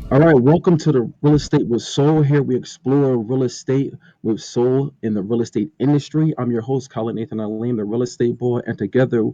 All right, welcome to the Real Estate with Soul. Here we explore real estate with soul in the real estate industry. I'm your host, Khalid Nathan Aleem, the real estate boy, and together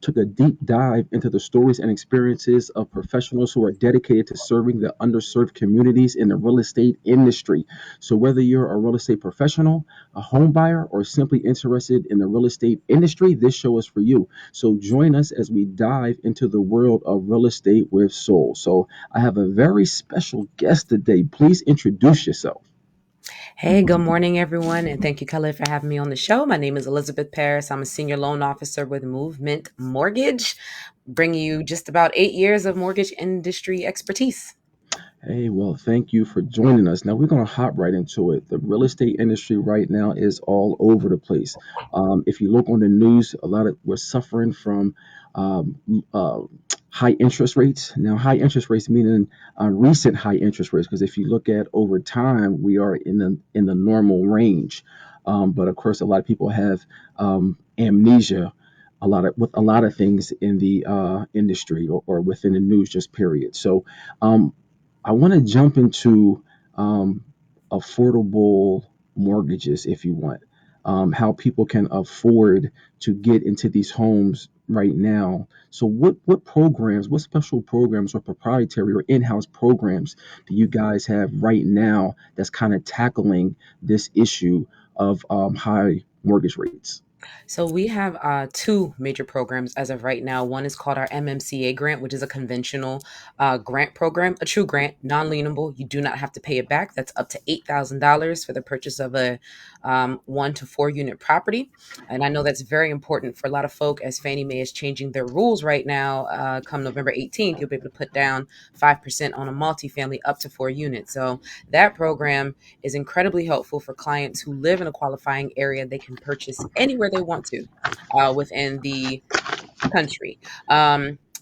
took a deep dive into the stories and experiences of professionals who are dedicated to serving the underserved communities in the real estate industry. So whether you're a real estate professional, a home buyer, or simply interested in the real estate industry, this show is for you. So join us as we dive into the world of real estate with soul. So I have a very special guest today. Please introduce yourself. Hey, good morning, everyone, and thank you, Khalid, for having me on the show. My name is Elizabeth Parris. I'm a senior loan officer with Movement Mortgage, bringing you just about 8 years of mortgage industry expertise. Hey, well, thank you for joining us. Now we're going to hop right into it. The real estate industry right now is all over the place. If you look on the news, a lot of we're suffering from um, uh, high interest rates. Now, high interest rates meaning recent high interest rates, because if you look at over time, we are in the normal range. But of course, a lot of people have amnesia. With a lot of things in the industry or within the news, just period. So, um, I want to jump into um, affordable mortgages, if you want, how people can afford to get into these homes right now. So, what programs, what special programs or proprietary or in-house programs do you guys have right now that's kind of tackling this issue of high mortgage rates? So we have two major programs as of right now. One is called our MMCA grant, which is a conventional grant program, a true grant, non-lienable. You do not have to pay it back. That's up to $8,000 for the purchase of a 1 to 4 unit property. And I know that's very important for a lot of folk as Fannie Mae is changing their rules right now. Come November 18th, you'll be able to put down 5% on a multifamily up to 4 units. So that program is incredibly helpful for clients who live in a qualifying area. They can purchase anywhere they want to within the country.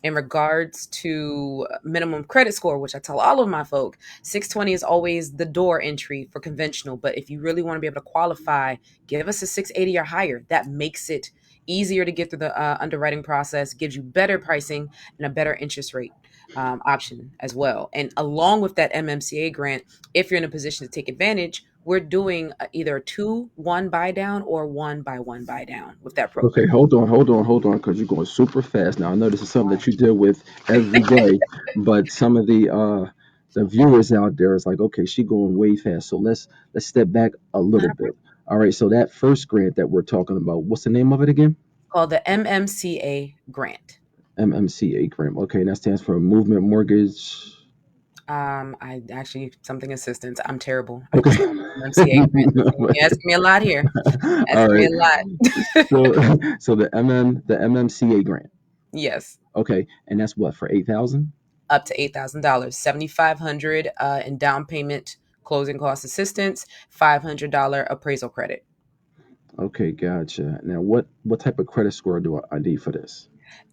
In regards to minimum credit score, which I tell all of my folk, 620 is always the door entry for conventional. But if you really want to be able to qualify, give us a 680 or higher. That makes it easier to get through the underwriting process, gives you better pricing and a better interest rate option as well. And along with that MMCA grant, if you're in a position to take advantage, we're doing either a 2-1 buy down or 1-by-1 buy down with that Okay, program. hold on, because you're going super fast. Now I know this is something that you deal with every day, but some of the viewers out there is like, okay, she going way fast. So let's step back a little bit. All right, so that first grant that we're talking about, what's the name of it again? Called the MMCA grant. MMCA grant. Okay, and that stands for Movement Mortgage. I actually something assistance. I'm terrible. I Okay. just know MMCA grant. You're asking me a lot here. All Asking me right. a lot. So so the MMCA grant. Yes, Okay, and that's what for 8,000? up to $8,000, 7,500 in down payment, closing cost assistance, $500 appraisal credit. Okay, gotcha. Now, what type of credit score do I need for this?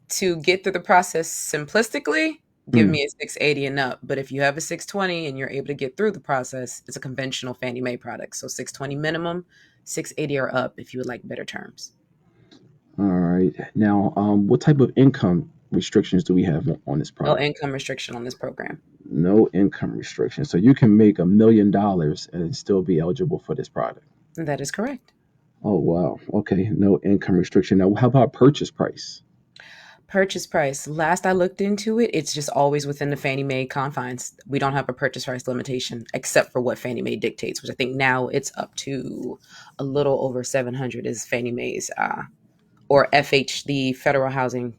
To get through the process simplistically, give Mm, me a 680 and up. But if you have a 620 and you're able to get through the process, it's a conventional Fannie Mae product. So 620 minimum, 680 or up if you would like better terms. all right. Now, what type of income restrictions do we have on this No product? income restriction on this program. No income restrictions. So you can make $1 million and still be eligible for this product. That is correct. Oh, wow. Okay, no income restriction. Now, how about purchase price? Purchase price. Last I looked into it, it's just always within the Fannie Mae confines. We don't have a purchase price limitation except for what Fannie Mae dictates, which I think now it's up to a little over 700 is Fannie Mae's or FH, the Federal Housing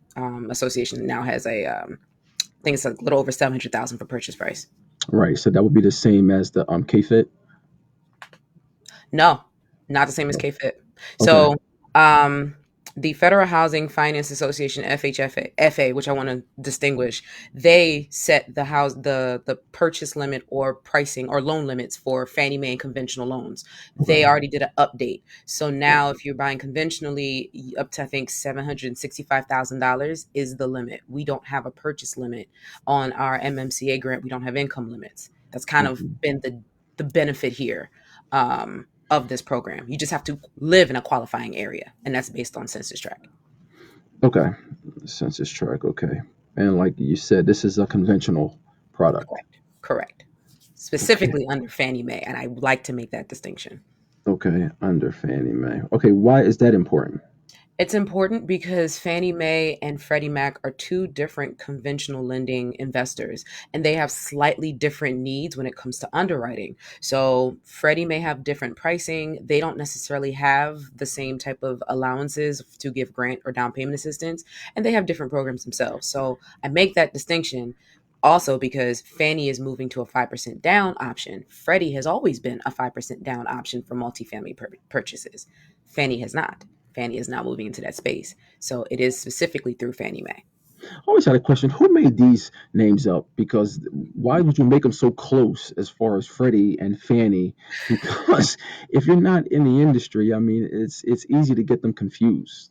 Association now has I think it's a little over 700,000 for purchase price. Right. So that would be the same as the KFIT. No, not the same as KFIT. Okay. So, um, the Federal Housing Finance Association (FHFA), which I want to distinguish, they set the purchase limit or pricing or loan limits for Fannie Mae and conventional loans. They Okay. already did an update, so now if you're buying conventionally, up to I think $765,000 is the limit. We don't have a purchase limit on our MMCA grant. We don't have income limits. That's kind of Mhm. been the benefit here. Of this program. You just have to live in a qualifying area, and that's based on census tract. Okay. Census tract. Okay. And like you said, this is a conventional product. Correct. Correct. Okay. Specifically under Fannie Mae, and I would like to make that distinction. Okay. Under Fannie Mae. Okay. Why is that important? It's important because Fannie Mae and Freddie Mac are two different conventional lending investors, and they have slightly different needs when it comes to underwriting. So, Freddie may have different pricing. They don't necessarily have the same type of allowances to give grant or down payment assistance, and they have different programs themselves. So, I make that distinction also because Fannie is moving to a 5% down option. Freddie has always been a 5% down option for multifamily purchases. Fannie has not. Fannie is now moving into that space. So it is specifically through Fannie Mae. I always had a question: who made these names up? Because why would you make them so close as far as Freddie and Fannie? Because if you're not in the industry, I mean, it's easy to get them confused.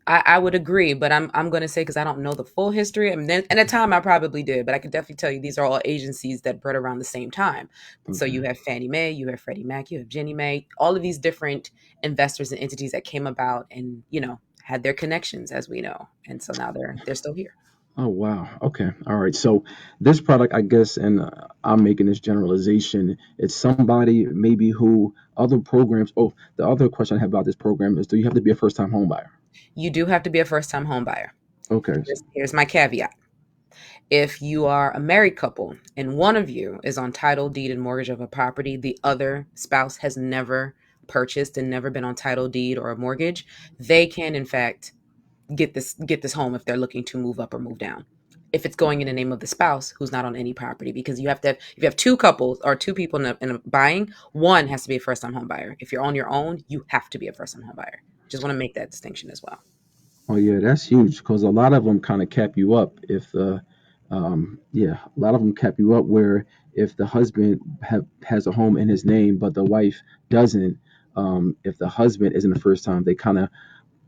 I would agree, but I'm going to say because I don't know the full history. I mean, then, at the time I probably did, but I could definitely tell you these are all agencies that bred around the same time. So Okay. you have Fannie Mae, you have Freddie Mac, you have Ginnie Mae, all of these different investors and entities that came about and had their connections, as we know, and so now they're still here. Oh wow. Okay. All right. So this product, I guess, and I'm making this generalization. It's somebody maybe who other programs. Oh, the other question I have about this program is: do you have to be a first-time home buyer? You do have to be a first time home buyer. Okay. Here's my caveat. If you are a married couple and one of you is on title, deed, and mortgage of a property, the other spouse has never purchased and never been on title deed or a mortgage, they can in fact get this home if they're looking to move up or move down. If it's going in the name of the spouse who's not on any property, because you have to have, if you have two couples or two people in a buying, one has to be a first time home buyer. If you're on your own, you have to be a first time home buyer. Just want to make that distinction as well. Oh yeah, that's huge because a lot of them kind of cap you up if the, yeah, a lot of them cap you up where if the husband has a home in his name but the wife doesn't, if the husband isn't the first time, they kind of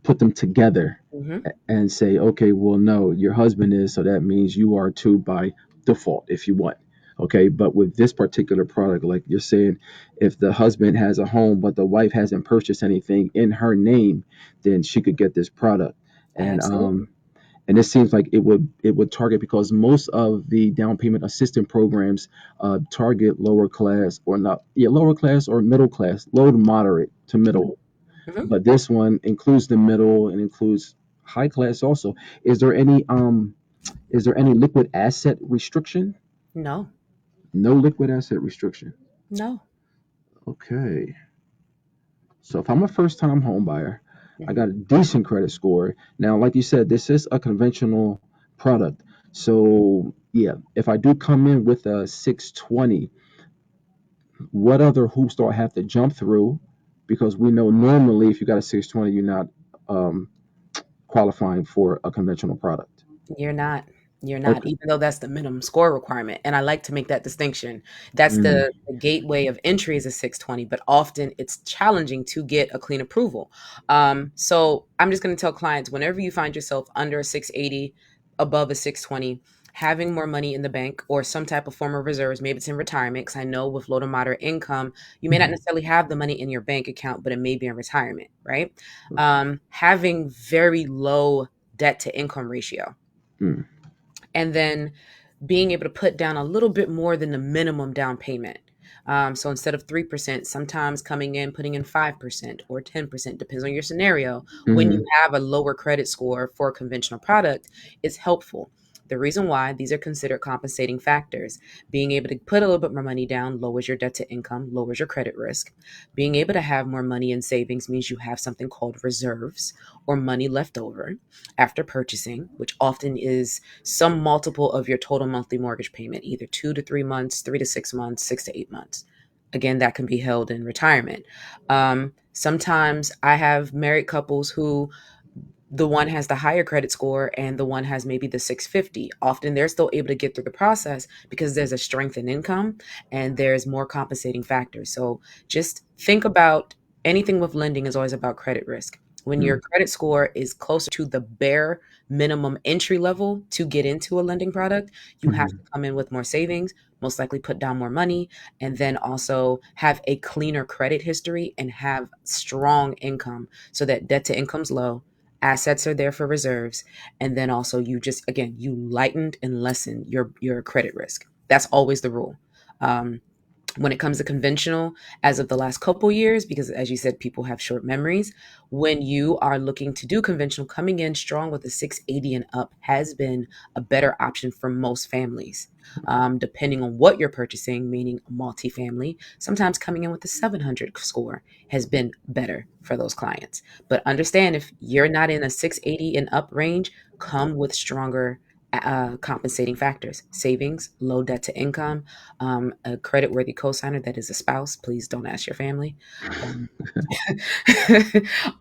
put them together Hmm. and say, okay, well, no, your husband is, so that means you are too by default if you want. Okay, but with this particular product, like you're saying, if the husband has a home but the wife hasn't purchased anything in her name, then she could get this product. And Absolutely. it seems like it would target because most of the down payment assistance programs target lower class or not, yeah, lower class or middle class, low to moderate to middle, Hmm. but this one includes the middle and includes high class also. Is there any liquid asset restriction? No, No liquid asset restriction. no. Okay. So if I'm a first time home buyer, I Mhm. got a decent credit score. Now, like you said, this is a conventional product. So yeah, if I do come in with a 620, what other hoops do I have to jump through? Because we know normally if you got a 620, you're not um, qualifying for a conventional product. You're not. You're not, Okay. even though that's the minimum score requirement. And I like to make that distinction. That's Mm, the gateway of entry is a 620, but often it's challenging to get a clean approval. So I'm just going to tell clients whenever you find yourself under a 680, above a 620, having more money in the bank or some type of form of reserves, maybe it's in retirement, because I know with low to moderate income, you may not mhm, necessarily have the money in your bank account, but it may be in retirement, right? Having very low debt to income ratio, mm, and then being able to put down a little bit more than the minimum down payment. So instead of 3%, sometimes coming in, putting in 5% or 10%, depends on your scenario. When you mhm, have a lower credit score for a conventional product, it's helpful. The reason why these are considered compensating factors, being able to put a little bit more money down lowers your debt to income, lowers your credit risk. Being able to have more money in savings means you have something called reserves or money left over after purchasing, which often is some multiple of your total monthly mortgage payment, either 2 to 3 months, 3 to 6 months, 6 to 8 months. Again, that can be held in retirement. Sometimes I have married couples who the one has the higher credit score and the one has maybe the 650. Often they're still able to get through the process because there's a strength in income and there's more compensating factors. So just think about anything with lending is always about credit risk. When your mm, credit score is closer to the bare minimum entry level to get into a lending product, you have to mhm, come in with more savings, most likely put down more money, and then also have a cleaner credit history and have strong income so that debt to income's low, assets are there for reserves, and then also you just again you lightened and lessened your credit risk. That's always the rule. Um, when it comes to conventional, as of the last couple years, because as you said, people have short memories, when you are looking to do conventional, coming in strong with a 680 and up has been a better option for most families. Depending on what you're purchasing, meaning multifamily, sometimes coming in with a 700 score has been better for those clients. But understand, if you're not in a 680 and up range, come with stronger compensating factors: savings, low debt to income, a credit-worthy cosigner that is a spouse. Please don't ask your family. Um,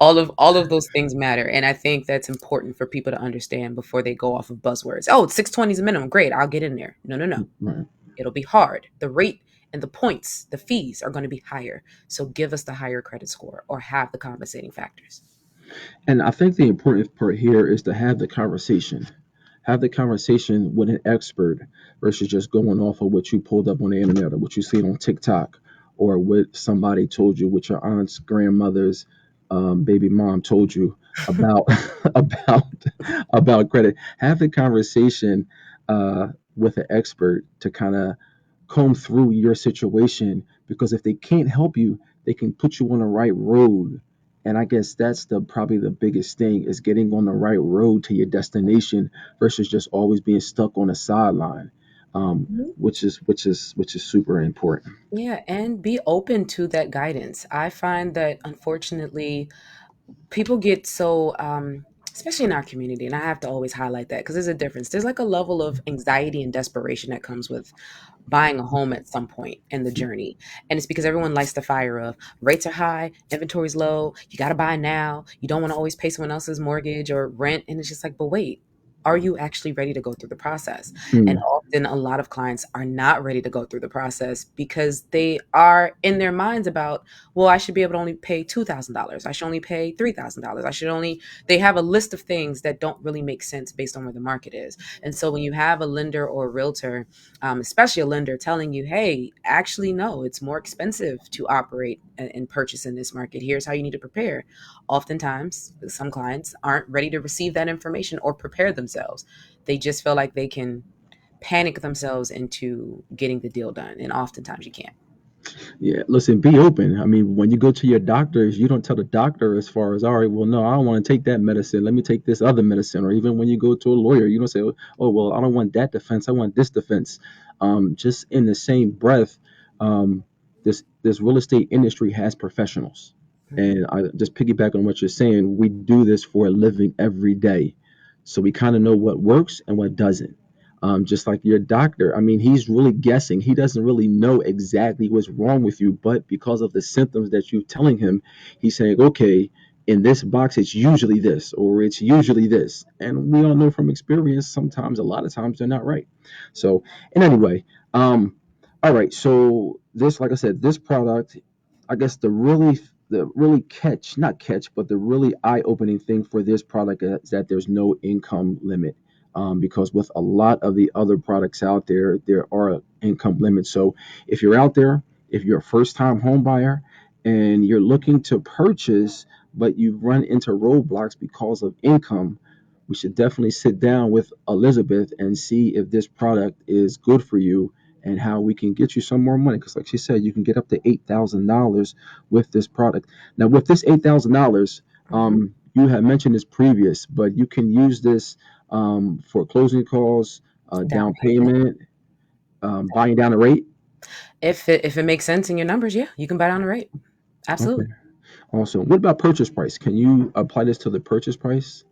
all of those things matter, and I think that's important for people to understand before they go off of buzzwords. Oh, 620 is a minimum. Great, I'll get in there. No, no, no. Right. It'll be hard. The rate and the points, the fees are going to be higher. So give us the higher credit score or have the compensating factors. And I think the important part here is to have the conversation. Have the conversation with an expert versus just going off of what you pulled up on the internet or what you see on TikTok or what somebody told you, what your aunt's grandmother's baby mom told you about about about credit. Have the conversation with an expert to kind of comb through your situation, because if they can't help you, they can put you on the right road. And I guess that's the probably the biggest thing, is getting on the right road to your destination versus just always being stuck on a sideline, Mhm. which is super important. Yeah, and be open to that guidance. I find that unfortunately, people get so especially in our community, and I have to always highlight that because there's a difference. There's like a level of anxiety and desperation that comes with buying a home at some point in the journey, and it's because everyone likes the fire of rates are high, inventory's low, you got to buy now, you don't want to always pay someone else's mortgage or rent, and it's just like, but wait, are you actually ready to go through the process? And Hmm. often a lot of clients are not ready to go through the process because they are in their minds about, well, I should be able to only pay $2,000. I should only pay $3,000. I should only, they have a list of things that don't really make sense based on where the market is. And so when you have a lender or a realtor, especially a lender, telling you, hey, actually, no, it's more expensive to operate and purchase in this market. Here's how you need to prepare. Oftentimes, some clients aren't ready to receive that information or prepare themselves. They just feel like they can panic themselves into getting the deal done. And oftentimes you can't. Yeah, listen, be open. I mean, when you go to your doctors, you don't tell the doctor as far as, all right, well, no, I don't want to take that medicine. Let me take this other medicine. Or even when you go to a lawyer, you don't say, oh, well, I don't want that defense. I want this defense. Just in the same breath, um, this real estate industry has professionals. Mhm. And I just piggyback on what you're saying. We do this for a living every day. So we kind of know what works and what doesn't. Just like your doctor. I mean, he's really guessing. He doesn't really know exactly what's wrong with you, but because of the symptoms that you're telling him, he's saying, okay, in this box, it's usually this, or it's usually this. And we all know from experience, sometimes, a lot of times, they're not right. So, and anyway, all right. So this, like I said, this product, I guess the really catch, not catch, but the really eye-opening thing for this product is that there's no income limit, because with a lot of the other products out there, there are income limits. So if you're out there, if you're a first-time home buyer and you're looking to purchase, but you've run into roadblocks because of income, we should definitely sit down with Elizabeth and see if this product is good for you and how we can get you some more money. Because, like she said, you can get up to $8,000 with this product. Now, with this $8,000, Mhm. you had mentioned this previous, but you can use this for closing costs, Down down payment. payment, buying down the rate. If it makes sense in your numbers, yeah, you can buy down the rate. Okay, Absolutely. awesome. What about purchase price? Can you apply this to the purchase price?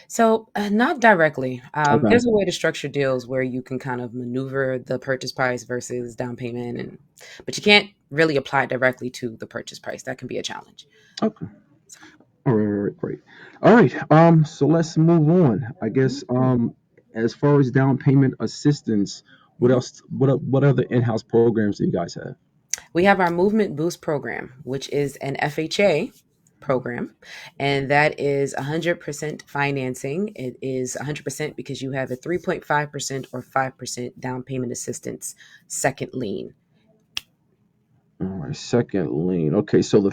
So, not directly. Okay. There's a way to structure deals where you can kind of maneuver the purchase price versus down payment, and but you can't really apply it directly to the purchase price. That can be a challenge. Okay. So, All right, great. All right, so let's move on. I guess mhm, as far as down payment assistance, what mhm. else? What other in-house programs do you guys have? We have our Movement Boost program, which is an FHA program, and that is 100% financing. It is 100% because you have a 3.5% or 5% down payment assistance second lien. All right, second lien. Okay, so the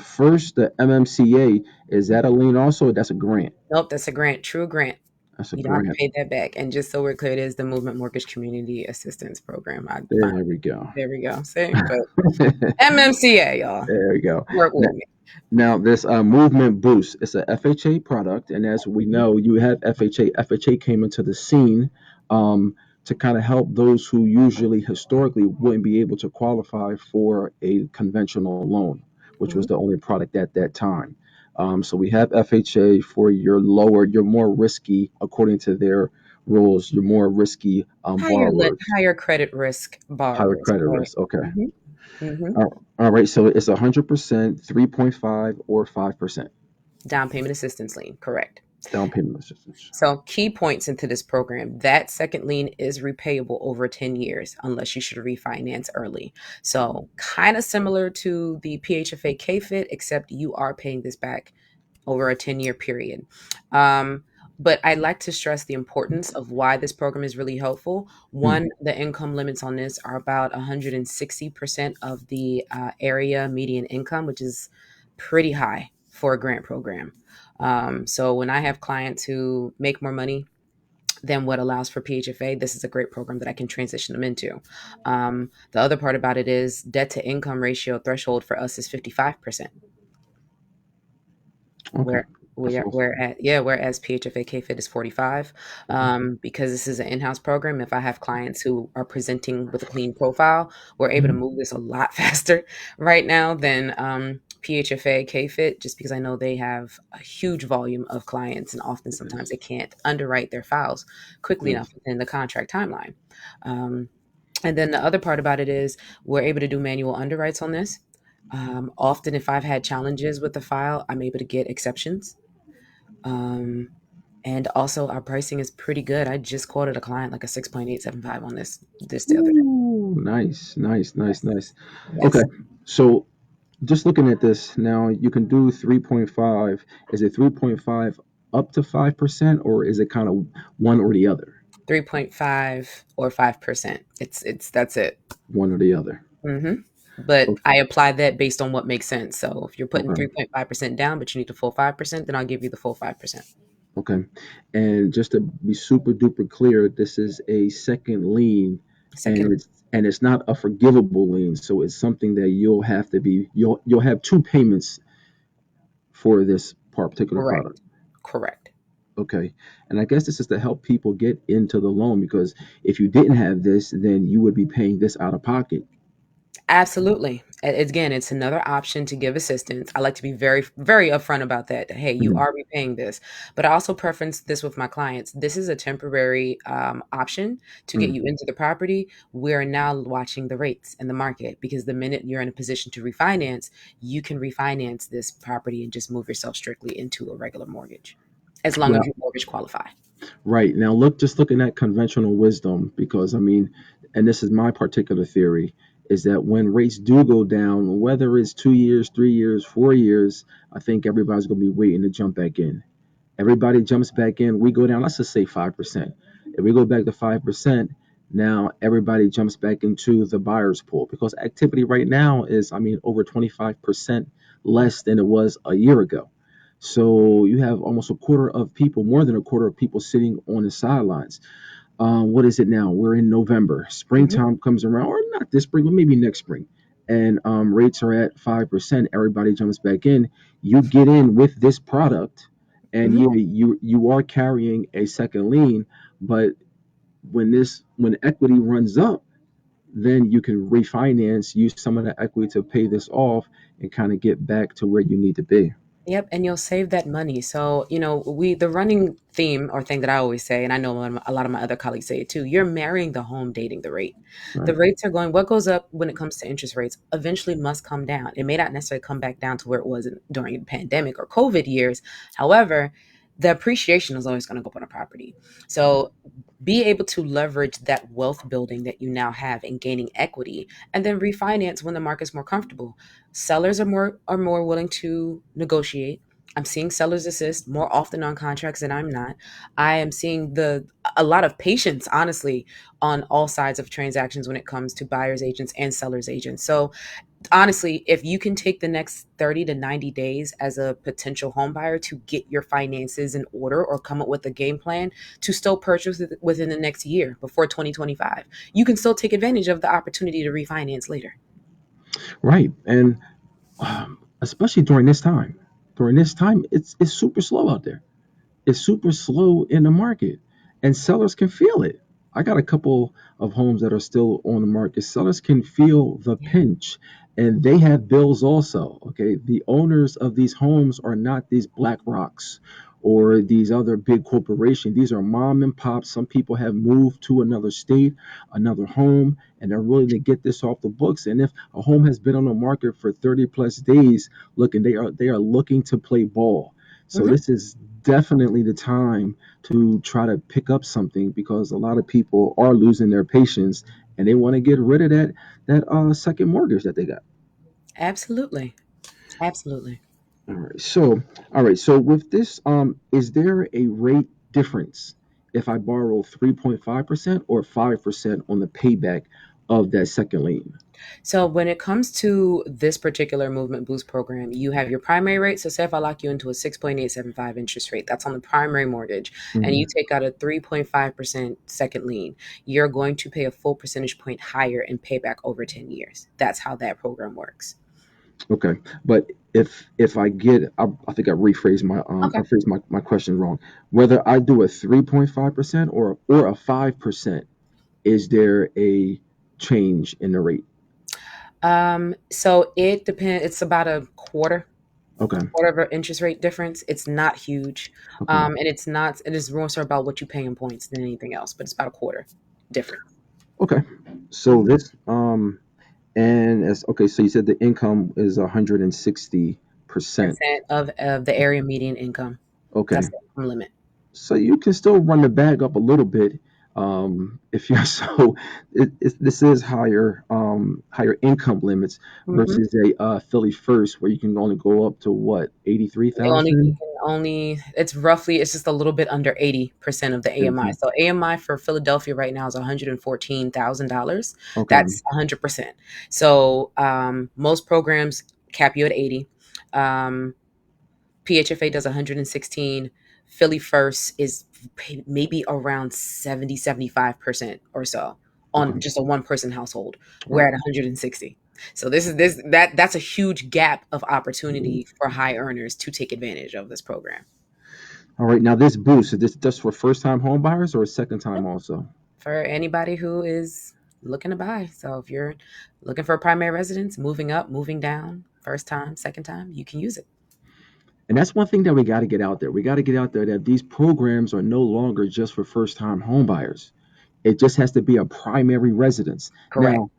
MMCA, is that a lien also? That's a grant. Nope, that's a grant, true grant. That's a You don't have to grant. pay that back. And just so we're clear, it is the Movement Mortgage Community Assistance Program. I There finally, we go. there we go. See, but MMCA, y'all, There we go. work Now, with me. now this movement boost, it's a FHA product, and as we Mhm. know, you have FHA. FHA came into the scene um, to kind of help those who usually historically wouldn't be able to qualify for a conventional loan, which was Mhm. the only product at that time. So we have FHA for your lower, your more risky, according to their rules, your more risky borrowers, Higher credit risk higher borrowers, credit right? risk. Okay. Hmm. Hmm. All right. So it's 100%, 3.5, or 5% Down payment assistance lien, correct. down payment assistance. So, key points into this program, that second lien is repayable over 10 years unless you should refinance early. So, kind of similar to the PHFA KFIT, except you are paying this back over a 10-year period. Um, but I'd like to stress the importance of why this program is really helpful. Hmm. One, the income limits on this are about 160% of the area median income, which is pretty high for a grant program. So when I have clients who make more money than what allows for PHFA, this is a great program that I can transition them into. The other part about it is debt to income ratio threshold for us is 55%. Okay. Where That's we're awesome. at, yeah, whereas PHFA KFIT is 45. Okay. Because this is an in-house program, if I have clients who are presenting with a clean profile, we're able to Mhm. move this a lot faster right now than PHFA KFIT, just because I know they have a huge volume of clients, and often sometimes Yes. they can't underwrite their files quickly enough Yes. within the contract timeline. Um, and then the other part about it is we're able to do manual underwrites on this. Often, if I've had challenges with the file, I'm able to get exceptions. Um, and also, our pricing is pretty good. I just quoted a client like a 6.875 on this the other day. Ooh, nice, nice, nice, Yes, nice. Okay. yes. So just looking at this now, you can do 3.5. Is it 3.5 up to 5%, or is it kind of one or the other? 3.5 or 5%. It's that's it. One or the other. Hmm. But Okay. I apply that based on what makes sense. So if you're putting Okay. 3.5% down, but you need the full 5%, then I'll give you the full 5%. Okay. And just to be super duper clear, this is a second lien, and Second, it's not a forgivable lien. So it's something that you'll have two payments for this particular product. correct, correct. Okay. And I guess this is to help people get into the loan, because if you didn't have this, then you would be paying this out of pocket. Absolutely. Again, it's another option to give assistance. I like to be very, very upfront about that. Hey, you Mhm. are repaying this, but I also preference this with my clients. This is a temporary option to get Mhm. you into the property. We're now watching the rates in the market because the minute you're in a position to refinance, you can refinance this property and just move yourself strictly into a regular mortgage, as long as Well, you mortgage qualify. right. Now just looking at conventional wisdom, because I mean, and this is my particular theory, is that when rates do go down, whether it's 2 years, 3 years, 4 years, I think everybody's gonna be waiting to jump back in. Everybody jumps back in. We go down, let's just say 5%. If we go back to 5%, now everybody jumps back into the buyer's pool, because activity right now is, I mean, over 25% less than it was a year ago. So you have almost a quarter of people, more than a quarter of people sitting on the sidelines. What is it now? We're in November. Mhm. Springtime comes around, or not this spring, but maybe next spring. And rates are at 5%. Everybody jumps back in. You get in with this product, and Mhm. yeah, you are carrying a second lien. But when equity runs up, then you can refinance, use some of the equity to pay this off, and kind of get back to where you need to be. Yep, and you'll save that money. So, the running theme or thing that I always say, and I know a lot of my other colleagues say it too, you're marrying the home, dating the rate. The Right. rates are going, what goes up when it comes to interest rates eventually must come down. It may not necessarily come back down to where it was during the pandemic or COVID years. However, the appreciation is always going to go up on a property. So, be able to leverage that wealth building that you now have in gaining equity and then refinance when the market's more comfortable. Sellers are more willing to negotiate. I'm seeing sellers assist more often on contracts than I'm not. I am seeing the a lot of patience, honestly, on all sides of transactions when it comes to buyers agents and sellers agents. So honestly, if you can take the next 30 to 90 days as a potential home buyer to get your finances in order or come up with a game plan to still purchase it within the next year before 2025, you can still take advantage of the opportunity to refinance later. Right. And especially during this time, it's super slow out there. It's super slow in the market, and sellers can feel it. I got a couple of homes that are still on the market. Sellers can feel the Yeah. pinch, and they have bills also. Okay, the owners of these homes are not these black rocks or these other big corporations. These are mom and pop. Some people have moved to another state, another home, and they're willing to get this off the books. And if a home has been on the market for 30 plus days, look, and they are looking to play ball. So Mhm. this is definitely the time to try to pick up something, because a lot of people are losing their patience and they want to get rid of that second mortgage that they got. Absolutely. Absolutely. All right. So, all right. So with this, is there a rate difference if I borrow 3.5% or 5% on the payback of that second lien? So when it comes to this particular movement boost program, you have your primary rate. So say if I lock you into a 6.875 interest rate, that's on the primary mortgage, and you Mhm. take out a 3.5% second lien, you're going to pay a full percentage point higher in payback over 10 years. That's how that program works. Okay, but if I get, I think I Okay. phrased my question wrong. Whether I do a 3.5% or a 5%, is there a change in the rate? So it depends. It's about a Okay, quarter of an interest rate difference. It's not huge. okay, And it's not, it is more so about what you pay in points than anything else, but it's about a quarter difference. okay. So this and as okay, so you said the income is 160%. Percent of the area median income. That's Okay, the income limit. so you can still run the bag up a little bit, if you're so this is higher income limits Hmm. versus a Philly first where you can only go up to what, You 83,000. can only, it's roughly, it's just a little bit under 80% of the AMI. Okay, So AMI for Philadelphia right now is $114,000. okay, That's 100%. So most programs cap you at 80. Um, PHFA does 116. Philly First is maybe around 70-75% or so on okay, just a one person household. We're right. at 160. So that's a huge gap of opportunity for high earners to take advantage of this program. All right, now this boost, is this just for first time home buyers or a second time also? For anybody who is looking to buy. So if you're looking for a primary residence, moving up, moving down, first time, second time, you can use it. And that's one thing that we got to get out there. We got to get out there that these programs are no longer just for first time home buyers. It just has to be a primary residence. Correct. Now,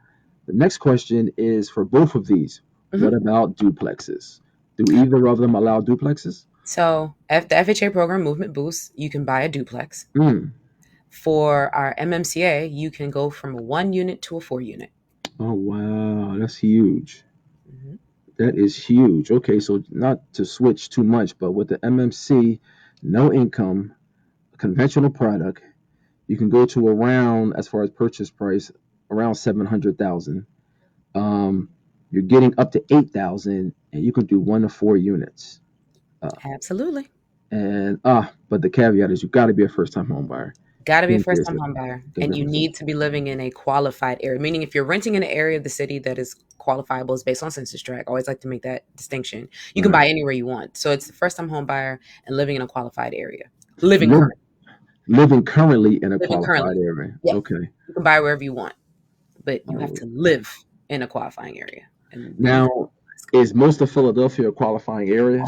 the next question is for both of these. What Mhm. about duplexes? Do either of them allow duplexes? So, the FHA program Movement Boost, you can buy a duplex. Mm. For our MMCA, you can go from a 1 unit to a 4 unit. Oh, wow. That's huge. Mhm. That is huge. Okay, so not to switch too much, but with the MMC, no income, conventional product, you can go to around, as far as purchase price, around 700,000. Um, you're getting up to 8,000, and you can do 1 to 4 units. Uh, Absolutely. but the caveat is you got to be a first time home buyer. Got to be a Can't be first a time home buyer. can't And be a you first time. need to be living in a qualified area, meaning if you're renting in an area of the city that is qualifiable, is based on census tract. I always like to make that distinction. You All can right. buy anywhere you want. So it's the first time home buyer and living in a qualified area. Living Live, current. living currently in a Living qualified currently. area. Yes. Okay. You can buy wherever you want, but you have Uh, to live in a qualifying area. And then now, is most of Philadelphia a qualifying area?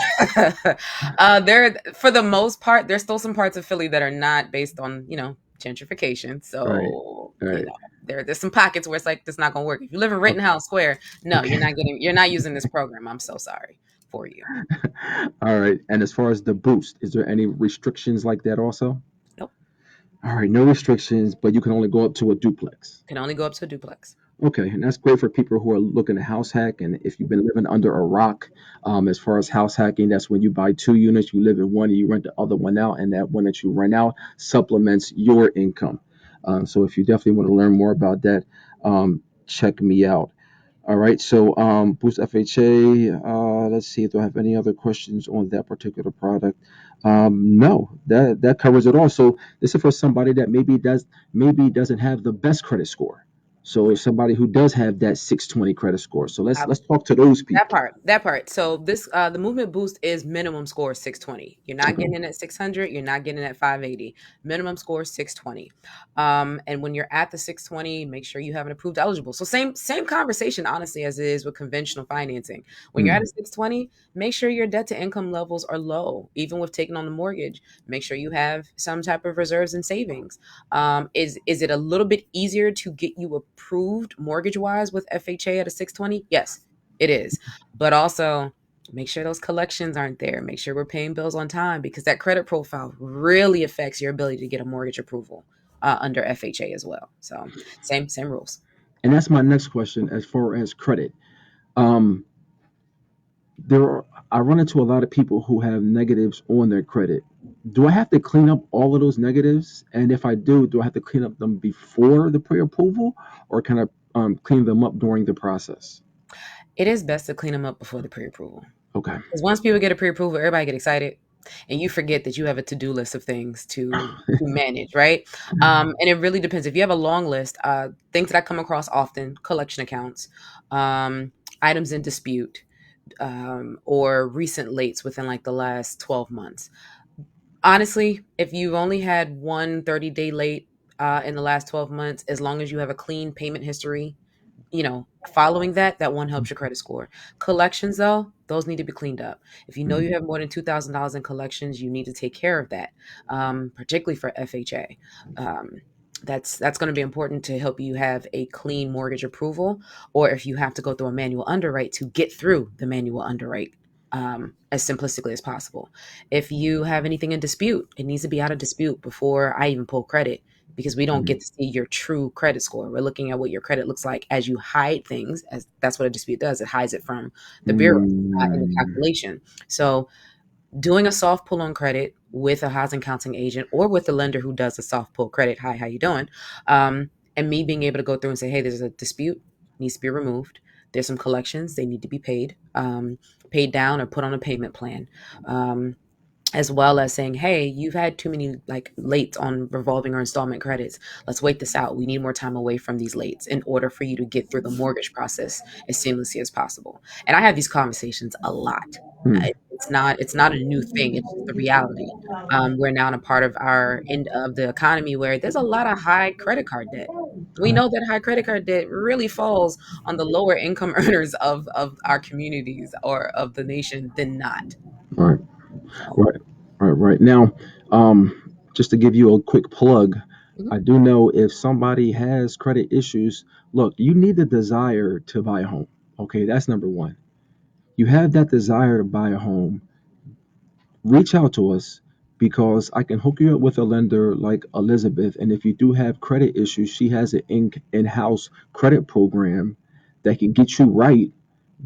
there, for the most part, there's still some parts of Philly that are not based on, gentrification. Right. So, Right. there's some pockets where it's like this not gonna work. If you live in Rittenhouse Square, no, Okay. you're not using this program. I'm so sorry for you. All right. And as far as the boost, is there any restrictions like that also? Nope. All right, no restrictions, but you can only go up to a duplex. Can only go up to a duplex. Okay, and that's great for people who are looking to house hack. And if you've been living under a rock, as far as house hacking, that's when you buy two units, you live in one, and you rent the other one out, and that one that you rent out supplements your income. So if you definitely want to learn more about that, check me out. All right, so Boost FHA. Let's see if I have any other questions on that particular product. No, that covers it all. So this is for somebody that maybe doesn't have the best credit score. So somebody who does have that 620 credit score. So let's talk to those That people. part, that part. So this the movement boost is minimum score 620. You're not Okay. getting in at 600, you're not getting in at 580. Minimum score 620. And when you're at the 620, make sure you have an approved eligible. So same conversation honestly as it is with conventional financing. When you're at a Hmm. 620, make sure your debt to income levels are low. Even with taking on the mortgage, make sure you have some type of reserves and savings. Is it a little bit easier to get you approved mortgage wise with FHA at a 620? Yes, it is. But also make sure those collections aren't there. Make sure we're paying bills on time because that credit profile really affects your ability to get a mortgage approval under FHA as well. So same rules. And that's my next question as far as credit. Um, there are, I run into a lot of people who have negatives on their credit. Do I have to clean up all of those negatives? And if I do I have to clean up them before the pre-approval, or can I clean them up during the process? It is best to clean them up before the pre-approval. Okay. Because once people get a pre-approval, everybody get excited, and you forget that you have a to-do list of things to manage, right? And it really depends. If you have a long list, things that I come across often: collection accounts, um, items in dispute, or recent lates within like the last 12 months. Honestly, if you've only had one 30-day late in the last 12 months, as long as you have a clean payment history, following that, that one helps your credit score. Collections, though, those need to be cleaned up. If you know Mhm. you have more than $2,000 in collections, you need to take care of that, particularly for FHA. Um, that's going to be important to help you have a clean mortgage approval, or if you have to go through a manual underwrite to get through the manual underwrite as simplistically as possible. If you have anything in dispute, it needs to be out of dispute before I even pull credit because we don't get Mhm. to see your true credit score. We're looking at what your credit looks like as you hide things, as that's what a dispute does. It hides it from the bureau, not in the Mm. calculation. So doing a soft pull on credit with a housing counseling agent or with the lender who does a soft pull credit, hi, how you doing? And me being able to go through and say, hey, there's a dispute, needs to be removed. There's some collections, they need to be paid, paid down or put on a payment plan. Um, as well as saying, hey, you've had too many like lates on revolving or installment credits. Let's wait this out. We need more time away from these lates in order for you to get through the mortgage process as seamlessly as possible. And I have these conversations a lot. Hmm. It's not a new thing. It's just the reality. We're now in a part of our end of the economy where there's a lot of high credit card debt. We Okay. know that high credit card debt really falls on the lower income earners of our communities or of the nation than not. All right. So, Right. Right. Now, just to give you a quick plug, mhm. I do know if somebody has credit issues, look, you need the desire to buy a home. Okay, that's number one. You have that desire to buy a home, reach out to us because I can hook you up with a lender like Elizabeth. And if you do have credit issues, she has an in-house credit program that can get you right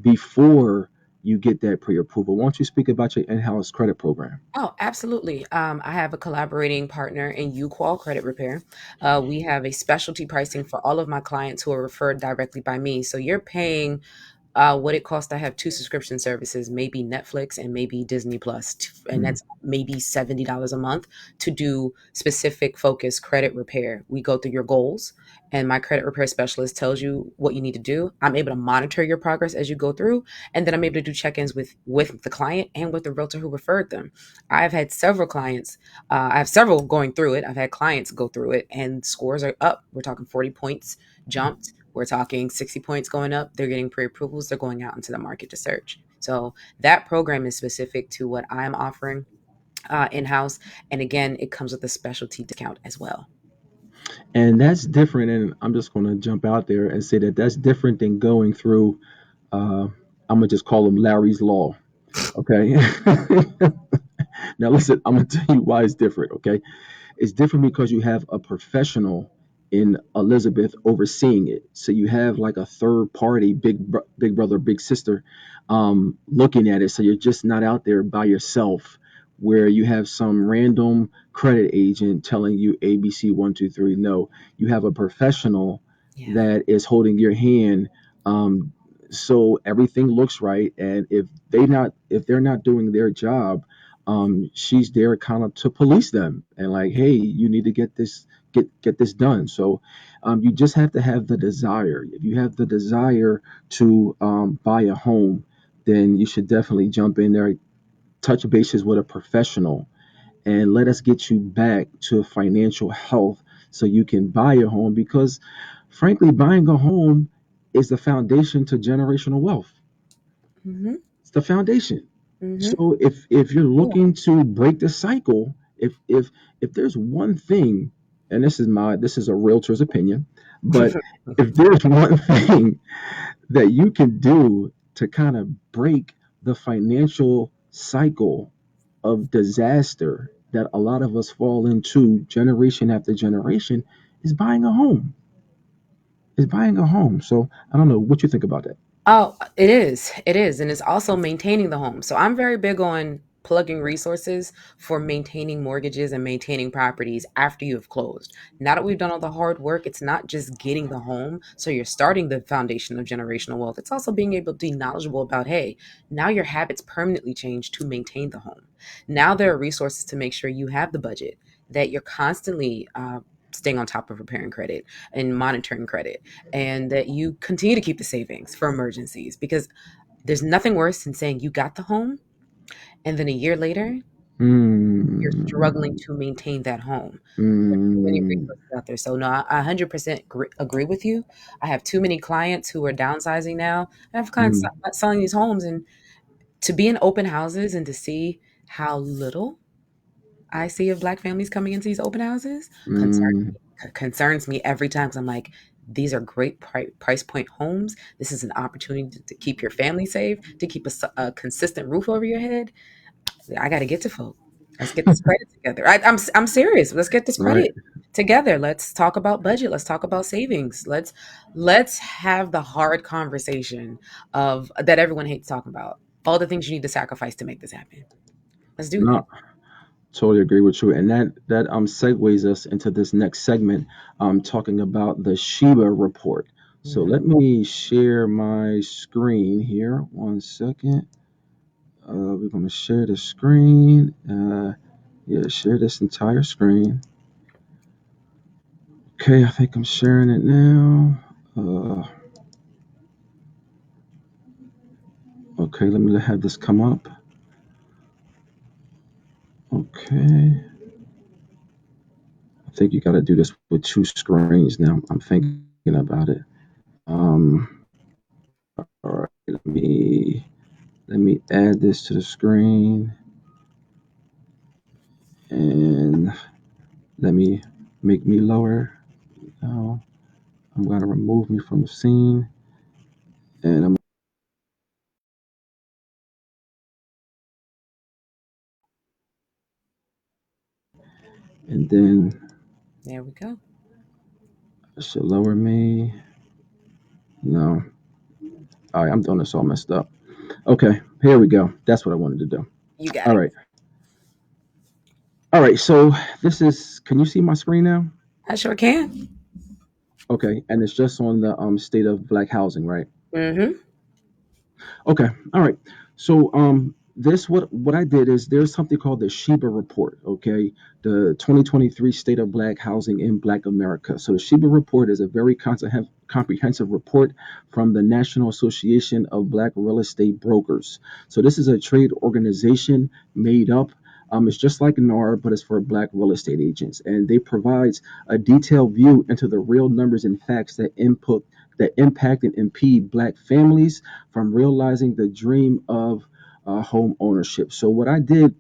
before you get that pre-approval. Why don't you speak about your in-house credit program? Oh, absolutely. I have a collaborating partner in UQual Credit Repair. We have a specialty pricing for all of my clients who are referred directly by me. So you're paying what it costs to have two subscription services, maybe Netflix and maybe Disney Plus, and Mm. that's maybe $70 a month to do specific focus credit repair. We go through your goals, and my credit repair specialist tells you what you need to do. I'm able to monitor your progress as you go through, and then I'm able to do check-ins with the client and with the realtor who referred them. I've had several clients. I have several going through it. I've had clients go through it, and scores are up. We're talking 40 points jumped. We're talking 60 points going up. They're getting pre approvals. They're going out into the market to search. So that program is specific to what I'm offering in house. And again, it comes with a specialty discount as well. And that's different. And I'm just going to jump out there and say that that's different than going through, I'm going to just call them Larry's Law. Okay. Now, listen, I'm going to tell you why it's different. Okay. It's different because you have a professional and Elizabeth overseeing it. So you have like a third party, big brother, big sister, looking at it. So you're just not out there by yourself, where you have some random credit agent telling you ABC 1 2 3. No, you have a professional Yeah. that is holding your hand. Um, so everything looks right, and if they're not doing their job, she's there kind of to police them and like, hey, you need to get this done. So you just have to have the desire. If you have the desire to buy a home, then you should definitely jump in there, touch bases with a professional, and let us get you back to financial health so you can buy a home. Because, frankly, buying a home is the foundation to generational wealth. Mm-hmm. It's the foundation. Mm-hmm. So if you're looking to break the cycle, if there's one thing, and this is a realtor's opinion, but if there's one thing that you can do to kind of break the financial cycle of disaster that a lot of us fall into generation after generation, is buying a home. Is buying a home. So I don't know what you think about that. Oh, it is. It is. And it's also maintaining the home. So I'm very big on plugging resources for maintaining mortgages and maintaining properties after you have closed. Now that we've done all the hard work, it's not just getting the home. So you're starting the foundation of generational wealth. It's also being able to be knowledgeable about, hey, now your habits permanently change to maintain the home. Now there are resources to make sure you have the budget, that you're constantly staying on top of repairing credit and monitoring credit, and that you continue to keep the savings for emergencies, because there's nothing worse than saying you got the home and then a year later you're struggling Mm, to maintain that home. There's too many mm, resources out there. So no, I 100% agree with you. I have too many clients who are downsizing now. I have clients mm, selling these homes, and to be in open houses and to see how little I see of black families coming into these open houses mm, concerns me every time, because I'm like, these are great price point homes. This is an opportunity to keep your family safe, to keep a consistent roof over your head. I got to get to folk. Let's get this credit together. I'm serious. Let's get this right. credit together. Let's talk about budget. Let's talk about savings. Let's have the hard conversation of that everyone hates talking about. All the things you need to sacrifice to make this happen. Let's do that. No, totally agree with you. And that segues us into this next segment, talking about the Sheba report. So Hmm. let me share my screen here. 1 second. We're going to share the screen. Yeah, share this entire screen. Okay, I think I'm sharing it now. Okay, let me have this come up. Okay, I think you got to do this with two screens now. I'm thinking about it. Um, all right, let me add this to the screen, and let me make me lower. Now I'm gonna remove me from the scene, and I'm and then There we go. I should lower me. No, all right, I'm doing this all messed up. Okay, here we go. That's what I wanted to do. You got All it. right, all right. So this is. Can you see my screen now? I sure can. Okay, and it's just on the state of black housing, right? Hmm. Okay, all right. So this what I did is there's something called the Sheba report. Okay, the 2023 state of black housing in Black America. So the Sheba report is a very comprehensive report from the National Association of Black Real Estate Brokers. So this is a trade organization made up. It's just like NAR, but it's for black real estate agents, and they provides a detailed view into the real numbers and facts that impact and impede black families from realizing the dream of home ownership. So what I did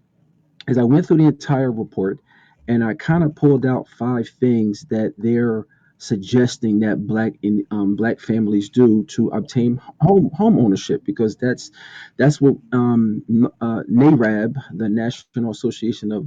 is I went through the entire report, and I kind of pulled out 5 things that they're suggesting that black families do to obtain home ownership, because that's what NARAB, the National Association of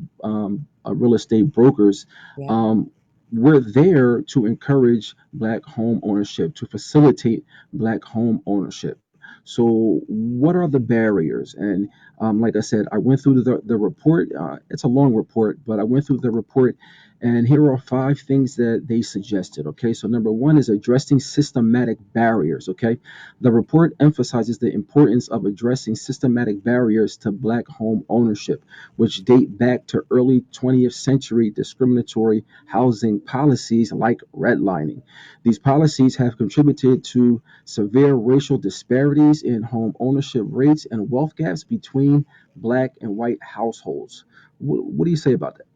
Real Estate Brokers, Yeah. um, we're there to encourage Black home ownership, to facilitate Black home ownership. So, what are the barriers? And like I said, I went through the report. It's a long report, but I went through the report, and here are five things that they suggested. Okay, so number one is addressing systematic barriers. Okay, the report emphasizes the importance of addressing systematic barriers to Black home ownership, which date back to early 20th century discriminatory housing policies like redlining. These policies have contributed to severe racial disparities in home ownership rates and wealth gaps between Black and white households. What do you say about that?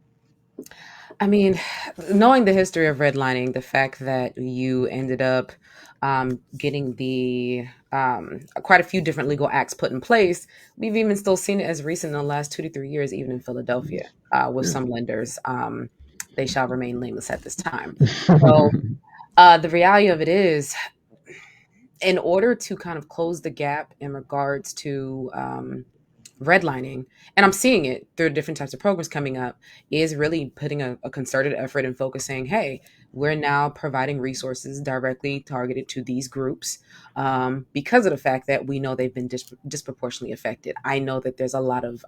I mean, knowing the history of redlining, the fact that you ended up getting the quite a few different legal acts put in place, we've even still seen it as recent in the last 2 to 3 years, even in Philadelphia, with Yeah. some lenders. They shall remain nameless at this time. So the reality of it is, in order to kind of close the gap in regards to redlining, and I'm seeing it through different types of programs coming up, is really putting a concerted effort and focusing, hey, we're now providing resources directly targeted to these groups because of the fact that we know they've been disproportionately affected. I know that there's a lot of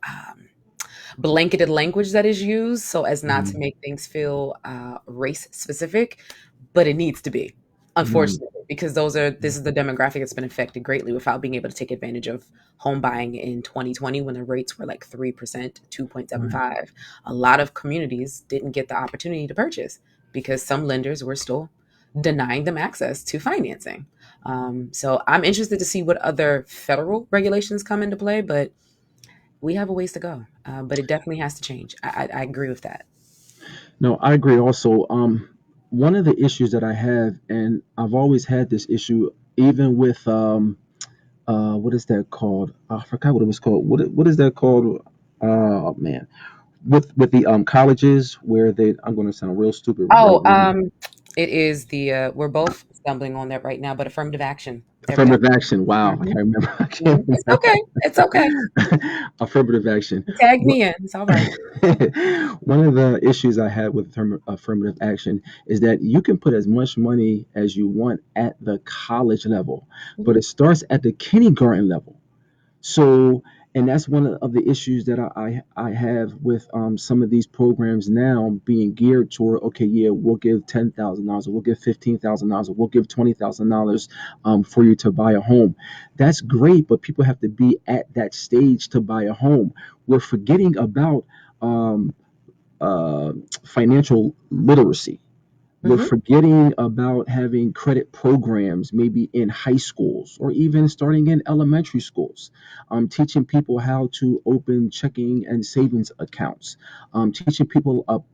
blanketed language that is used so as not to Mhm. make things feel race specific, but it needs to be, Mhm. unfortunately, because this is the demographic that's been affected greatly without being able to take advantage of home buying in 2020 when the rates were like 3%, Right. 2.75. A lot of communities didn't get the opportunity to purchase because some lenders were still denying them access to financing. So I'm interested to see what other federal regulations come into play, but we have a ways to go. But it definitely has to change. I agree with that. No, I agree also. One of the issues that I have, and I've always had this issue, even with what is that called? I forgot what it was called. What is that called? Oh man, with the colleges where they, I'm going to sound real stupid right Oh, now. it is the we're both stumbling on that right now, but affirmative action. There we go. Affirmative action. Wow, I Hmm. can't remember. I Hmm. can't It's okay. It's okay. remember. Affirmative action. Tag What- me in. It's all right. One of the issues I had with affirmative action is that you can put as much money as you want at the college level, but Hmm. it starts at the kindergarten level. So, and that's one of the issues that I have with some of these programs now being geared toward, okay, yeah, we'll give $10,000, or we'll give $15,000, or we'll give $20,000 for you to buy a home. That's great, but people have to be at that stage to buy a home. We're forgetting about um, uh, financial literacy. We're Hmm. forgetting about having credit programs, maybe in high schools or even starting in elementary schools, teaching people how to open checking and savings accounts, teaching people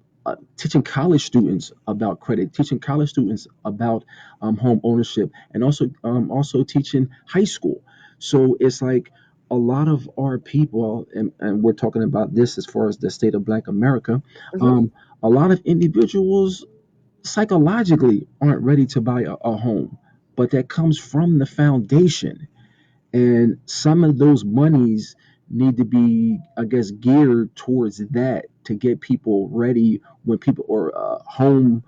teaching college students about credit, teaching college students about home ownership, and also teaching high school. So it's like a lot of our people, and we're talking about this as far as the state of Black America. Hmm. Um, a lot of individuals psychologically aren't ready to buy a home, but that comes from the foundation. And some of those monies need to be, I guess, geared towards that to get people ready when people, or home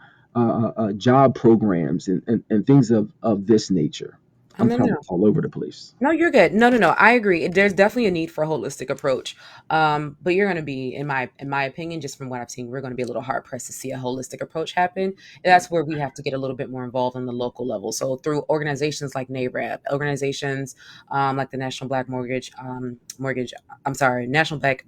job programs and things of this nature. Oh, I'm no, no, kind of no. all over the place. No, you're good. No, no, no. I agree. There's definitely a need for a holistic approach. But you're going to be, in my opinion, just from what I've seen, we're going to be a little hard pressed to see a holistic approach happen. And that's where we have to get a little bit more involved on the local level. So through organizations like NAREB, organizations like the National Black Mortgage. I'm sorry, National Black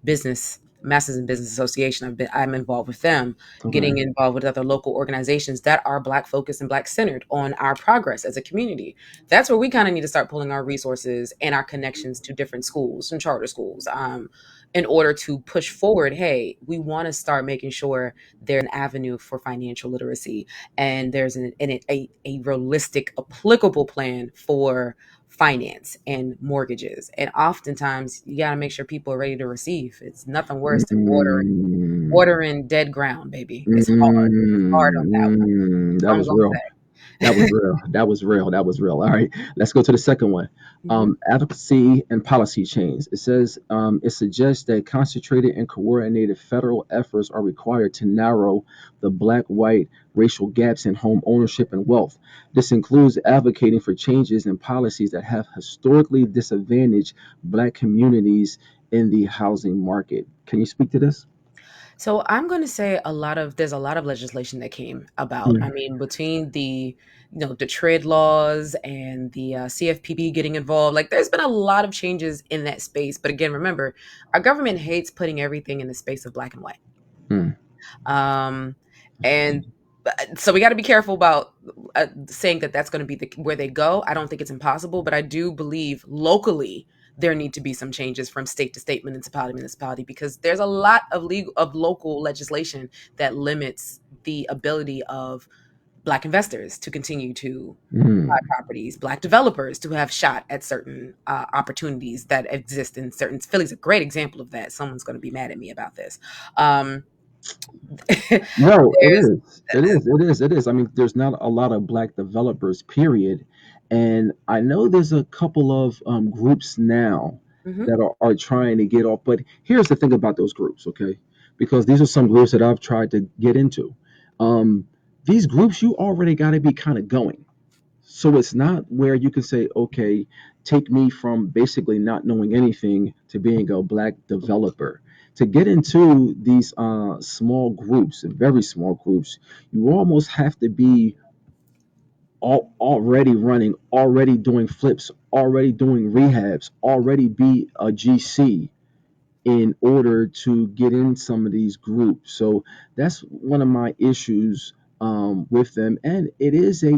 Business Masters in Business Association. I'm involved with them, Okay. getting involved with other local organizations that are Black focused and Black centered on our progress as a community. That's where we kind of need to start pulling our resources and our connections to different schools and charter schools in order to push forward. Hey, we want to start making sure there's an avenue for financial literacy and there's a realistic, applicable plan for finance and mortgages. And oftentimes, you got to make sure people are ready to receive. It's nothing worse than Mm, watering dead ground, baby. It's hard. It's hard on that one. that I'm was gonna real. say. That was real. That was real. That was real. All right, let's go to the second one. Hmm. Advocacy and policy change. It says it suggests that concentrated and coordinated federal efforts are required to narrow the black-white racial gaps in home ownership and wealth. This includes advocating for changes in policies that have historically disadvantaged black communities in the housing market. Can you speak to this? So I'm going to say there's a lot of legislation that came about. I Mm, mean, between the trade laws and the CFPB getting involved, like there's been a lot of changes in that space. But again, remember, our government hates putting everything in the space of black and white. mm, Um, and so we got to be careful about saying that that's going to be where they go. I don't think it's impossible, but I do believe locally there need to be some changes from state to state, municipality to municipality, because there's a lot of local legislation that limits the ability of black investors to continue to buy mm. properties, black developers to have shot at certain opportunities that exist in certain. Philly's a great example of that. Someone's going to be mad at me about this. Um, No, it there's is. It is. It is. It is. I mean, there's not a lot of black developers, period. And I know there's a couple of groups now Mhm. that are trying to get off. But here's the thing about those groups, okay? Because these are some groups that I've tried to get into. Um, these groups, you already got to be kind of going. So it's not where you can say, okay, take me from basically not knowing anything to being a black developer. To get into these small groups, very small groups, you almost have to be already running, already doing flips, already doing rehabs, already be a GC in order to get in some of these groups. So that's one of my issues with them, and it is, I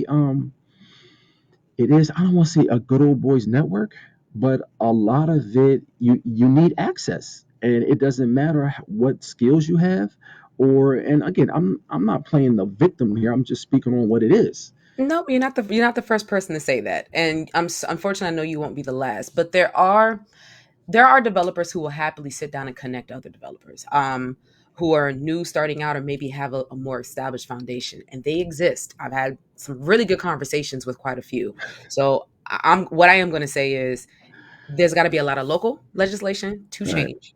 don't want to say a good old boys network, but a lot of it you need access, and it doesn't matter what skills you have, or and again, I'm not playing the victim here. I'm just speaking on what it is. Nope, you're not the first person to say that, and unfortunately I know you won't be the last. But there are developers who will happily sit down and connect other developers, who are new, starting out, or maybe have a more established foundation, and they exist. I've had some really good conversations with quite a few. So what I am going to say is there's got to be a lot of local legislation to All right. change,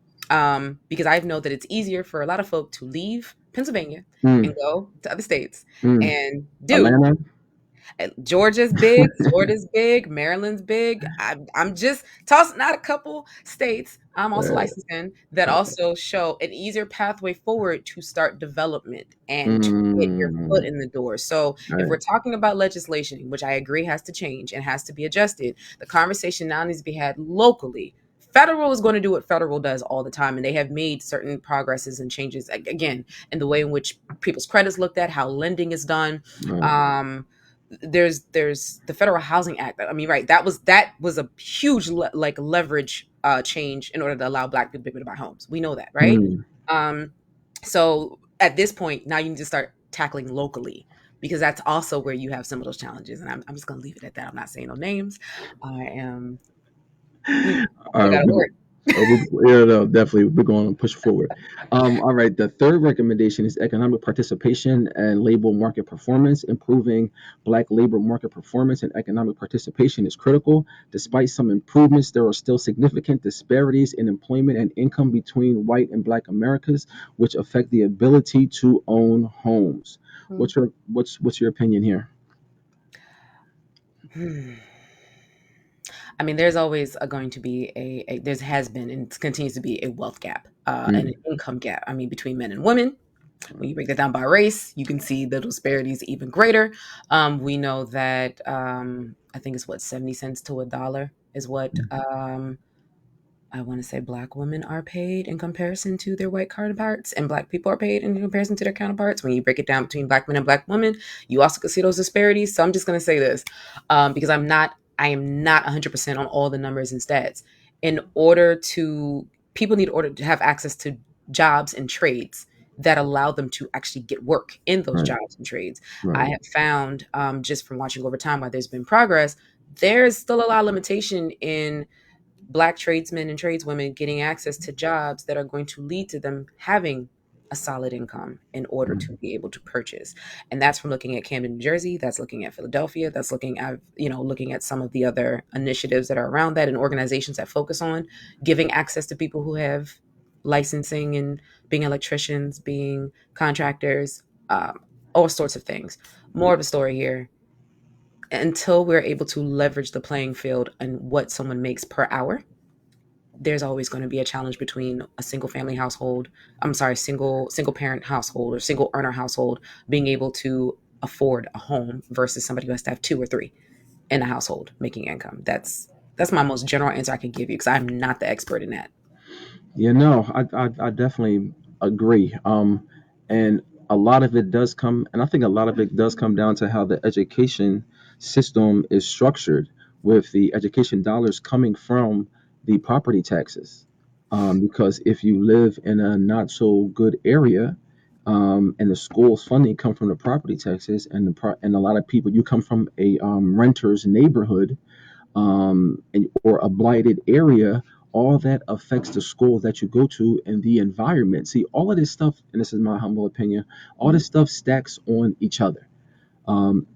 because I know that it's easier for a lot of folk to leave Pennsylvania and Mm, go to other states mm. and do. Atlanta. Georgia's big, Florida's big, Maryland's big. I'm just tossing out a couple states I'm also Uh, licensed in that also show an easier pathway forward to start development and to get your foot mm, in the door. So all if right. we're talking about legislation, which I agree has to change and has to be adjusted, the conversation now needs to be had locally. Federal is going to do what federal does all the time, and they have made certain progresses and changes again in the way in which people's credits looked at, how lending is done. All right. Um, there's the Federal Housing Act. I mean, right? That was a huge like leverage change in order to allow Black people to be able to buy homes. We know that, right? Mm. Um, so at this point, now you need to start tackling locally because that's also where you have some of those challenges. And I'm just going to leave it at that. I'm not saying no names. I am, I got to We, work. yeah, no, definitely, we're going to push forward. All right, the third recommendation is economic participation and labor market performance. Improving Black labor market performance and economic participation is critical. Despite some improvements, there are still significant disparities in employment and income between white and Black Americans, which affect the ability to own homes. What's your opinion here? Hmm. I mean, there's always going to be there has been and continues to be a wealth gap and an Mm, income gap. I mean, between men and women. When you break that down by race, you can see the disparities even greater. We know that I think it's what 70 cents to a dollar is what I want to say Black women are paid in comparison to their white counterparts, and Black people are paid in comparison to their counterparts. When you break it down between Black men and Black women, you also can see those disparities. So I'm just going to say this because I am not 100% on all the numbers and stats. In order to People need order to have access to jobs and trades that allow them to actually get work in those right, jobs and trades. I right. have found just from watching over time while there's been progress, there's still a lot of limitation in Black tradesmen and tradeswomen getting access to jobs that are going to lead to them having a solid income in order to Mm. be able to purchase. And that's from looking at Camden, New Jersey, that's looking at Philadelphia, that's looking at, looking at some of the other initiatives that are around that and organizations that focus on giving access to people who have licensing and being electricians, being contractors, all sorts of things. More of a story here. Until we're able to leverage the playing field and what someone makes per hour, there's always going to be a challenge between a single family household, I'm sorry, single parent household or single earner household being able to afford a home versus somebody who has to have two or three in a household making income. That's my most general answer I can give you because I'm not the expert in that. Yeah, no, I definitely agree. And a lot of it does come, and I think a lot of it does come down to how the education system is structured, with the education dollars coming from the property taxes. Because if you live in a not so good area, and the school's funding come from the property taxes, and and a lot of people, you come from a renter's neighborhood, or a blighted area, all that affects the school that you go to and the environment. See, all of this stuff, and this is my humble opinion, all this stuff stacks on each other.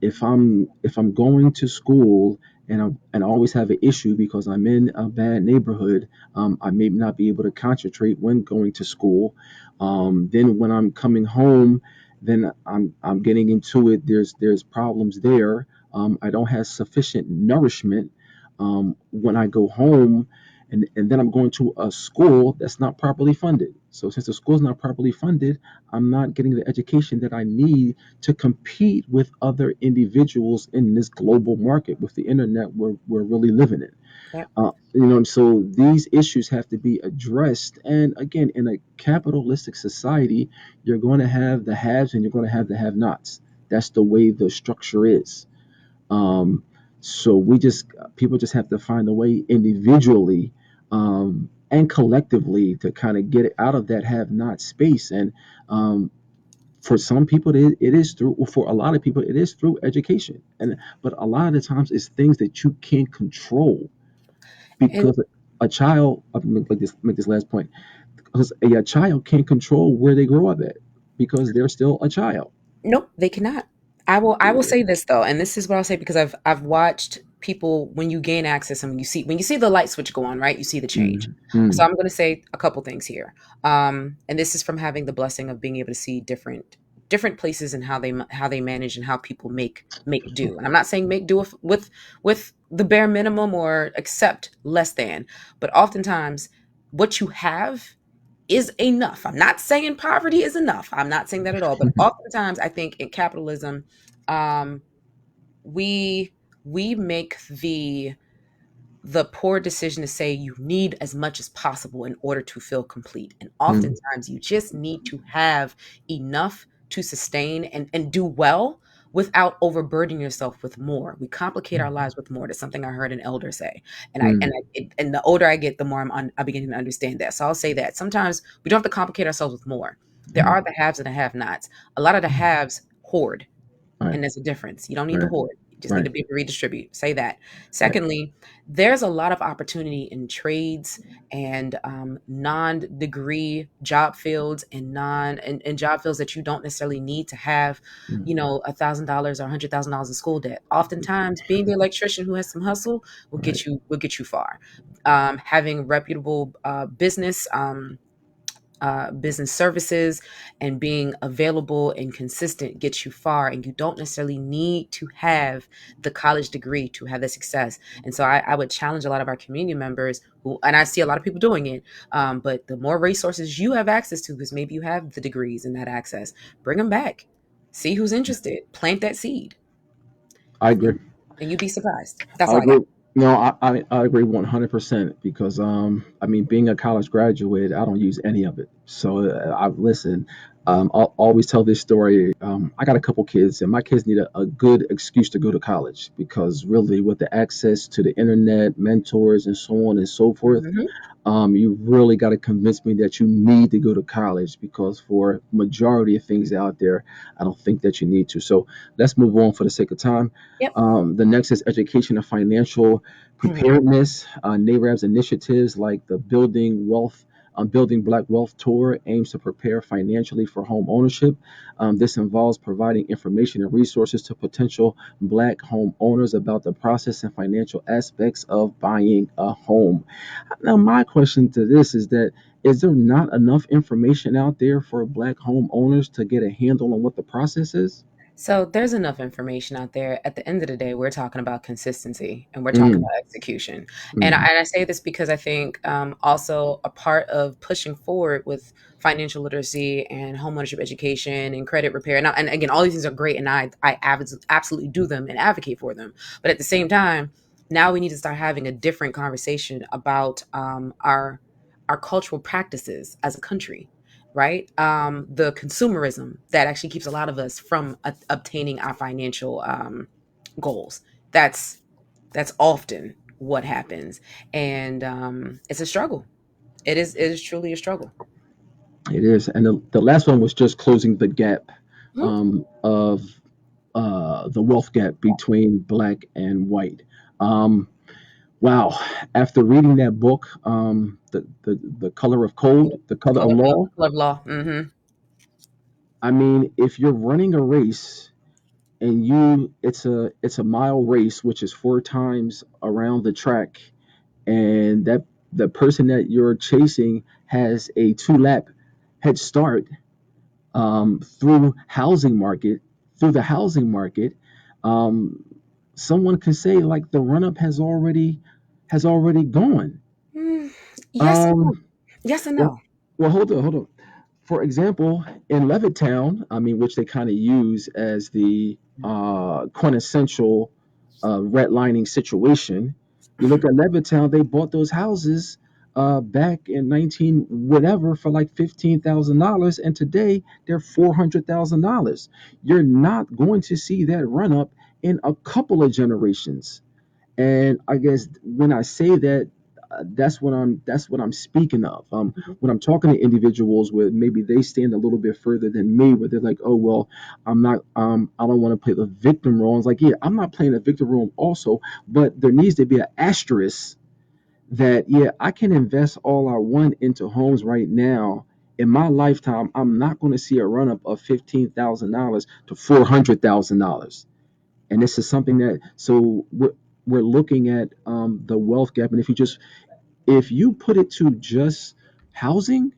If I'm going to school and I always have an issue because I'm in a bad neighborhood, I may not be able to concentrate when going to school. Then when I'm coming home, then I'm getting into it. There's problems there. I don't have sufficient nourishment when I go home, and then I'm going to a school that's not properly funded. So since the school's not properly funded, I'm not getting the education that I need to compete with other individuals in this global market with the internet we're really living in. Yep. So these issues have to be addressed. And again, in a capitalistic society, you're going to have the haves and you're going to have the have-nots. That's the way the structure is. Um, so people just have to find a way individually, and collectively, to kind of get it out of that have-not space. And for some people, it is through. For a lot of people, it is through education. But a lot of the times, it's things that you can't control, And because a child. Make this last point, because a child can't control where they grow up at, because they're still a child. nope, they cannot. I will say this though, and this is what I'll say because I've watched people when you gain access and when you see the light switch go on, right? You see the change. Mm, So mm, I'm going to say a couple things here. And this is from having the blessing of being able to see different places and how they manage and how people make do. And I'm not saying make do with the bare minimum or accept less than, but oftentimes what you have is enough. I'm not saying poverty is enough. I'm not saying that at all. But oftentimes, I think in capitalism, um, we we make the poor decision to say you need as much as possible in order to feel complete. And mm, oftentimes you just need to have enough to sustain and do well without overburdening yourself with more. We complicate our lives with more. That's something I heard an elder say. And I and mm, I and the older I get, the more I'm beginning to understand that. So I'll say that sometimes we don't have to complicate ourselves with more. There are mm. the haves and the have-nots. A lot of the haves hoard, Right, and there's a difference. You don't need to right, hoard. You just need right, to be able to redistribute. Say that. right. Secondly, there's a lot of opportunity in trades and non-degree job fields and job fields that you don't necessarily need to have, Mm, $1,000 or $100,000 in school debt. Oftentimes, being the electrician who has some hustle will right. get you far. Having reputable business services and being available and consistent gets you far, and you don't necessarily need to have the college degree to have the success. And so I would challenge a lot of our community members who, and I see a lot of people doing it, but the more resources you have access to, because maybe you have the degrees and that access, bring them back, see who's interested, plant that seed, I agree. and, and you'd be surprised. That's I all I got. agree. No, I agree 100%, because I mean, being a college graduate, I don't use any of it. So I listen. I'll always tell this story. I got a couple kids, and my kids need a good excuse to go to college, because really, with the access to the internet, mentors, and so on and so forth, Hmm. you really got to convince me that you need to go to college, because for majority of things out there, I don't think that you need to. So let's move on for the sake of time. Yep. The next is education and financial preparedness. NARAB's initiatives like the Building Wealth Building Black Wealth Tour aims to prepare financially for home ownership. This involves providing information and resources to potential Black home owners about the process and financial aspects of buying a home. Now, my question to this is that is there not enough information out there for Black home owners to get a handle on what the process is? So there's enough information out there. At the end of the day, we're talking about consistency and we're talking Mm, about execution. mm, And I say this because I think also a part of pushing forward with financial literacy and homeownership education and credit repair. And again, all these things are great, and absolutely do them and advocate for them. But at the same time, now we need to start having a different conversation about our cultural practices as a country, right? The consumerism that actually keeps a lot of us from obtaining our financial goals. That's that's often what happens, and it's a struggle. It is truly a struggle. it is. And the last one was just closing the gap Mhm. of the wealth gap between black and white. Um, wow. After reading that book, the color of code, the color of law, Color of law. Hmm. I mean, if you're running a race and it's a mile race, which is four times around the track, and that the person that you're chasing has a two-lap head start through housing market through the housing market, um, someone could say like the run up has already gone. Mm, yes and no. Um, Yes and well, no. well, hold on. For example, in Levittown, I mean, which they kind of use as the quintessential redlining situation. You look at Levittown; they bought those houses back in 19 whatever for like $15,000, and today they're $400,000. You're not going to see that run up in a couple of generations. And I guess when I say that, that's what I'm speaking of. Mhm. When I'm talking to individuals where maybe they stand a little bit further than me, where they're like, "Oh well, I'm not. I don't want to play the victim role." It's like, yeah, I'm not playing the victim role also, but there needs to be an asterisk that yeah, I can invest all I want into homes right now. In my lifetime, I'm not going to see a run up of $15,000 to $400,000. And this is something that so we're looking at the wealth gap. And if you put it to just housing,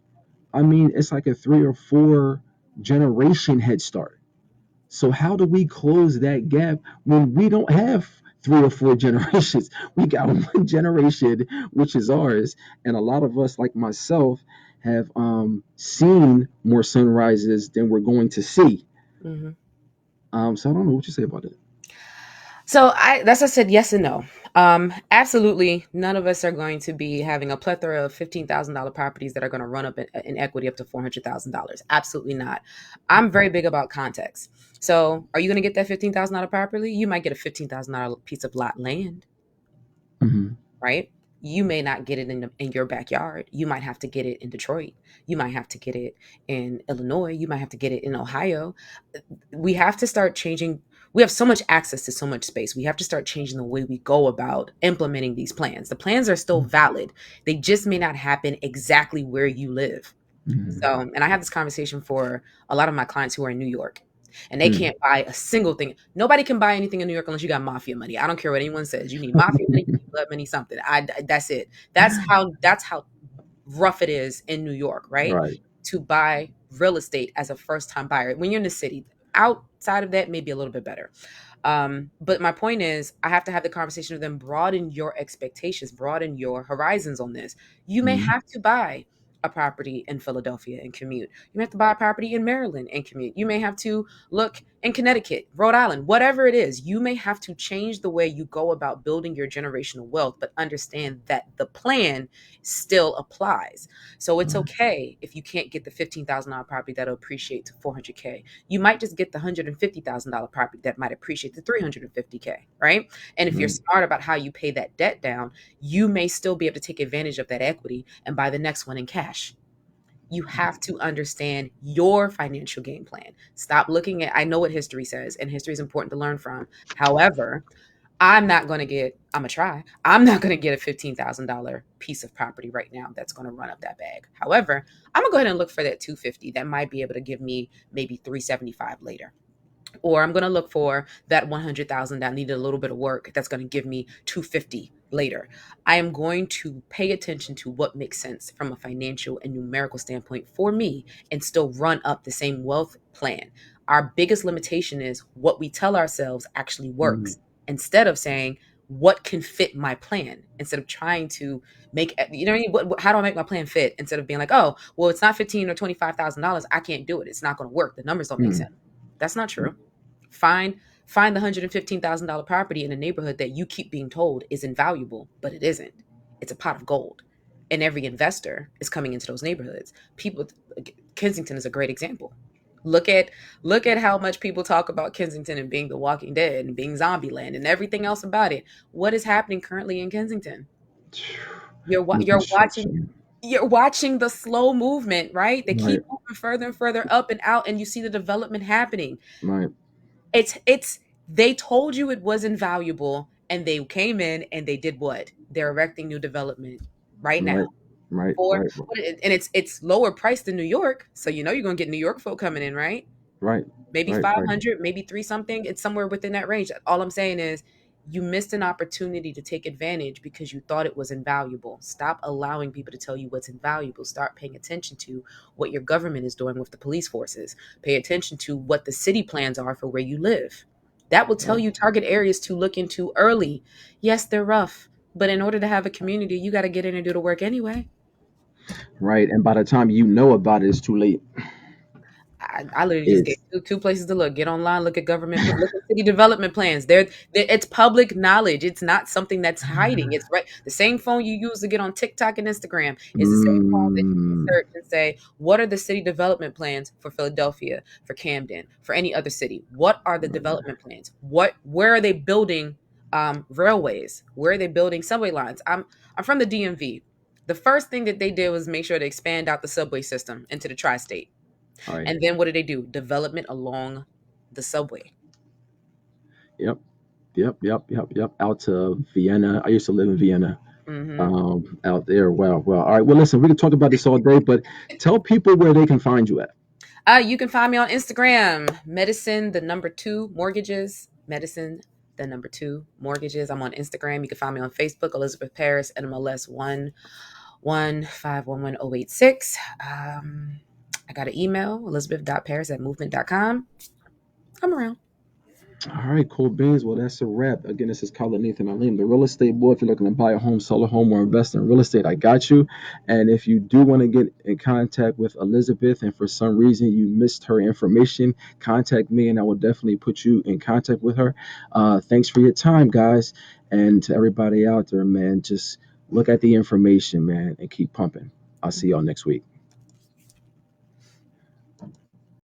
I mean it's like a 3 or 4 generation head start. So how do we close that gap when we don't have 3 or 4 generations? We got one generation, which is ours, and a lot of us, like myself, have seen more sunrises than we're going to see. Mhm. So I don't know what you say about it. So that's I said yes and no. Absolutely, none of us are going to be having a plethora of $15,000 properties that are going to run up in equity up to $400,000. Absolutely not. I'm very big about context. So, are you going to get that $15,000 property? You might get a $15,000 piece of lot land, Hmm. right? You may not get it in your backyard. You might have to get it in Detroit. You might have to get it in Illinois. You might have to get it in Ohio. We have to start changing. We have so much access to so much space. We have to start changing the way we go about implementing these plans. The plans are still valid. They just may not happen exactly where you live. Hmm. So, and I have this conversation for a lot of my clients who are in New York, and they can't buy a single thing. Nobody can buy anything in New York unless you got mafia money. I don't care what anyone says. You need mafia money, you need blood money, something. That's it. That's how rough it is in New York, right? Right. To buy real estate as a first time buyer when you're in the city. Outside of that, maybe a little bit better. But my point is, I have to have the conversation with them, broaden your expectations, broaden your horizons on this. You may Mhm. have to buy a property in Philadelphia and commute. You may have to buy a property in Maryland and commute. You may have to look in Connecticut, Rhode Island, whatever it is. You may have to change the way you go about building your generational wealth, but understand that the plan still applies. So it's Right. okay if you can't get the $15,000 property that'll appreciate to 400K. You might just get the $150,000 property that might appreciate to 350K, right? And if you're Right. smart about how you pay that debt down, you may still be able to take advantage of that equity and buy the next one in cash. You have to understand your financial game plan. Stop looking at, I know what history says, and history is important to learn from. However, I'm gonna try. I'm not gonna get a $15,000 piece of property right now that's gonna run up that bag. However, I'm gonna go ahead and look for that 250 that might be able to give me maybe 375 later, or I'm going to look for that 100,000 that needed a little bit of work that's going to give me 250 later. I am going to pay attention to what makes sense from a financial and numerical standpoint for me and still run up the same wealth plan. Our biggest limitation is what we tell ourselves actually Mm, works instead of saying what can fit my plan, instead of trying to make, you know how do I make my plan fit, instead of being like, oh well, it's not 15 or $25,000, I can't do it, it's not going to work, the numbers don't make mm, sense. That's not true. Find the $115,000 property in a neighborhood that you keep being told is invaluable, but it isn't. It's a pot of gold. And every investor is coming into those neighborhoods. People, Kensington is a great example. Look at look at how much people talk about Kensington and being the Walking Dead and being zombie land and everything else about it. What is happening currently in Kensington? new You're watching construction. the slow movement, right? They Right, keep moving further and further up and out, and you see the development happening. right, It's they told you it was invaluable, and they came in and they did what? They're erecting new development right now right, right, for right, and it's lower priced than New York, so you're going to get New York folk coming in, right? right, Maybe right, right. 500, maybe 3 something. It's somewhere within that range. All I'm saying is you missed an opportunity to take advantage because you thought it was invaluable. Stop allowing people to tell you what's invaluable. Start paying attention to what your government is doing with the police forces. Pay attention to what the city plans are for where you live. That will tell Right. you target areas to look into early. Yes, they're rough, but in order to have a community, you got to get in and do the work anyway. Right. And by the time you know about it, it's too late. I literally just gave It's two places to look. Get online, look at look at city development plans. It's public knowledge. It's not something that's hiding. It's right. The same phone you use to get on TikTok and Instagram is the same phone that you can mm, search and say, what are the city development plans for Philadelphia, for Camden, for any other city? What are the development plans? Where are they building railways? Where are they building subway lines? I'm from the DMV. The first thing that they did was make sure to expand out the subway system into the tri-state. all right. And then what did they do? Development along the subway. Yep. Yep. Yep. Yep. Yep. Out to Vienna. I used to live in Vienna. Hmm. Out there. Wow. Well. All right. Well, listen, we can talk about this all day, but tell people where they can find you at. You can find me on Instagram, medicine the number two mortgages, medicine the number two mortgages. I'm on Instagram. You can find me on Facebook, Elizabeth Parris, NMLS 1151108 6. I got an email, elizabeth.paris@movement.com. I'm around. All right, cool beans. Well, that's a wrap. Again, this is Khalid Nathan Aleem, the real estate boy. If you're looking to buy a home, sell a home, or invest in real estate, I got you. And if you do want to get in contact with Elizabeth and for some reason you missed her information, contact me and I will definitely put you in contact with her. Thanks for your time, guys. And to everybody out there, man, just look at the information, man, and keep pumping. I'll see y'all next week.